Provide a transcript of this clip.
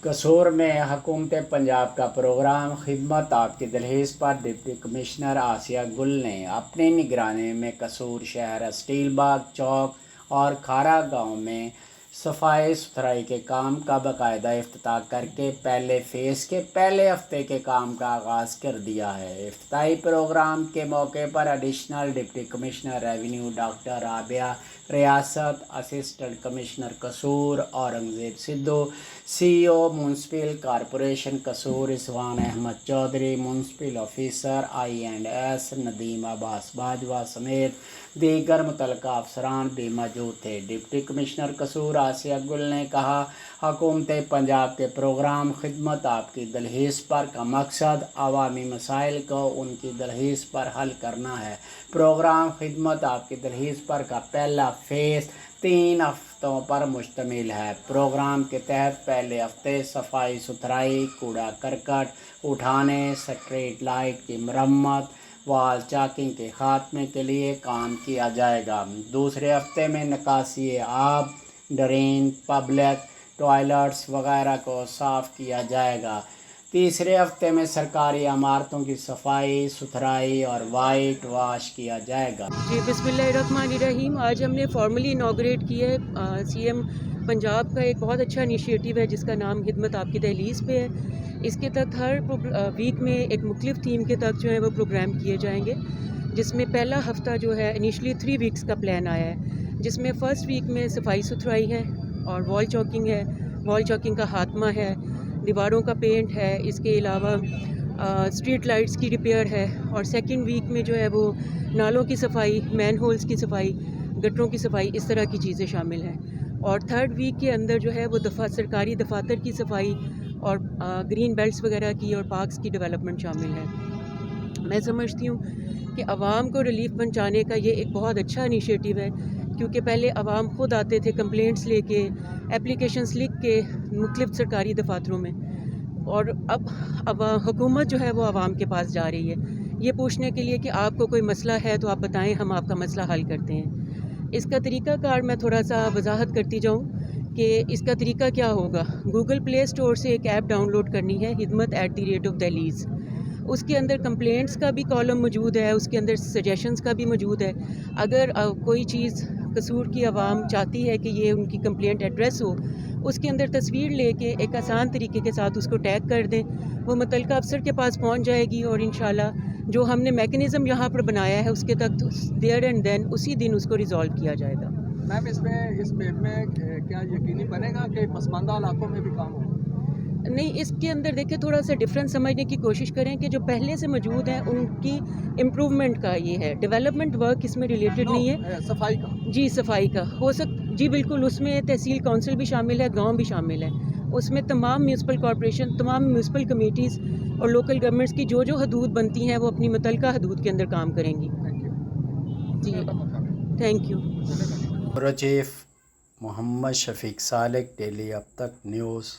قصور میں حکومت پنجاب کا پروگرام خدمت آپ کی دہلیز پر ڈپٹی کمشنر آسیہ گل نے اپنی نگرانی میں قصور شہر اسٹیل باغ چوک اور کھارا گاؤں میں صفائی ستھرائی کے کام کا باقاعدہ افتتاح کر کے پہلے فیز کے پہلے ہفتے کے کام کا آغاز کر دیا ہے۔ افتتاحی پروگرام کے موقع پر additional deputy commissioner revenue doctor Rabia Riasat, assistant commissioner Kasur Aurangzeb Sidhu, C O municipal corporation Kasur Rizwan Ahmed Chaudhry, municipal officer I&S Nadeem Abbas Bajwa سمیت دیگر متعلقہ افسران بھی موجود تھے۔ ڈپٹی کمشنر قصور آسیہ گل نے کہا، حکومت پنجاب کے پروگرام خدمت آپ کی دہلیز پر کا مقصد عوامی مسائل کو ان کی دہلیز پر حل کرنا ہے۔ پروگرام خدمت آپ کی دہلیز پر کا پہلا فیز 3 ہفتوں پر مشتمل ہے۔ پروگرام کے تحت پہلے ہفتے صفائی ستھرائی، کوڑا کرکٹ اٹھانے، اسٹریٹ لائٹ کی مرمت، وال چاکنگ کے خاتمے کے لیے کام کیا جائے گا۔ دوسرے ہفتے میں نکاسی آب، ڈرین، پبلک ٹوائلٹس وغیرہ کو صاف کیا جائے گا۔ تیسرے ہفتے میں سرکاری عمارتوں کی صفائی ستھرائی اور وائٹ واش کیا جائے گا۔ جی بسم اللہ الرحمن الرحیم۔ آج ہم نے فارملی انوگریٹ کیا ہے سی ایم پنجاب کا ایک بہت اچھا انیشیٹو ہے جس کا نام خدمت آپ کی دہلیز پہ ہے۔ اس کے تحت ہر ویک میں ایک مختلف تھیم کے تحت جو ہے وہ پروگرام کیے جائیں گے، جس میں پہلا ہفتہ جو ہے انیشلی 3 ویکس کا پلان آیا ہے، جس میں فرسٹ ویک میں صفائی ستھرائی ہے اور وال چاکنگ ہے، وال چاکنگ کا خاتمہ ہے، دیواروں کا پینٹ ہے، اس کے علاوہ اسٹریٹ لائٹس کی ریپیئر ہے، اور سیکنڈ ویک میں جو ہے وہ نالوں کی صفائی، مین ہولز کی صفائی، گٹروں کی صفائی، اس طرح کی چیزیں شامل ہیں۔ اور تھرڈ ویک کے اندر جو ہے وہ سرکاری دفاتر کی صفائی اور گرین بیلٹس وغیرہ کی اور پارکس کی ڈیولپمنٹ شامل ہے۔ میں سمجھتی ہوں کہ عوام کو ریلیف پہنچانے کا یہ ایک بہت اچھا انیشیٹو ہے، کیونکہ پہلے عوام خود آتے تھے کمپلینٹس لے کے، اپلیکیشنز لکھ کے مختلف سرکاری دفاتروں میں، اور اب حکومت جو ہے وہ عوام کے پاس جا رہی ہے یہ پوچھنے کے لیے کہ آپ کو کوئی مسئلہ ہے تو آپ بتائیں، ہم آپ کا مسئلہ حل کرتے ہیں۔ اس کا طریقہ کار میں تھوڑا سا وضاحت کرتی جاؤں کہ اس کا طریقہ کیا ہوگا۔ گوگل پلے اسٹور سے ایک ایپ ڈاؤن لوڈ کرنی ہے، خدمت @دہلیز۔ اس کے اندر کمپلینٹس کا بھی کالم موجود ہے، اس کے اندر سجیشنز کا بھی موجود ہے۔ اگر کوئی چیز قصور کی عوام چاہتی ہے کہ یہ ان کی کمپلینٹ ایڈریس ہو، اس کے اندر تصویر لے کے ایک آسان طریقے کے ساتھ اس کو ٹیگ کر دیں، وہ متعلقہ افسر کے پاس پہنچ جائے گی، اور انشاءاللہ جو ہم نے میکنزم یہاں پر بنایا ہے اس کے تحت دیئر اینڈ دین اسی دن اس کو ریزالو کیا جائے گا۔ میم اس میم میں کیا یقینی بنے گا کہ پسماندہ علاقوں میں بھی کام ہو؟ نہیں، اس کے اندر دیکھیں تھوڑا سا ڈفرینس سمجھنے کی کوشش کریں کہ جو پہلے سے موجود ہیں ان کی امپروومنٹ کا یہ ہے، ڈیولپمنٹ ورک اس میں ریلیٹڈ نہیں ہے۔ صفائی کا؟ جی صفائی کا جی بالکل، اس میں تحصیل کونسل بھی شامل ہے، گاؤں بھی شامل ہے، اس میں تمام میونسپل کارپوریشن، تمام میونسپل کمیٹیز اور لوکل گورنمنٹس کی جو حدود بنتی ہیں وہ اپنی متعلقہ حدود کے اندر کام کریں گی۔ جی thank you. Bureau chief Muhammad Shafiq Salik, daily اب تک نیوز۔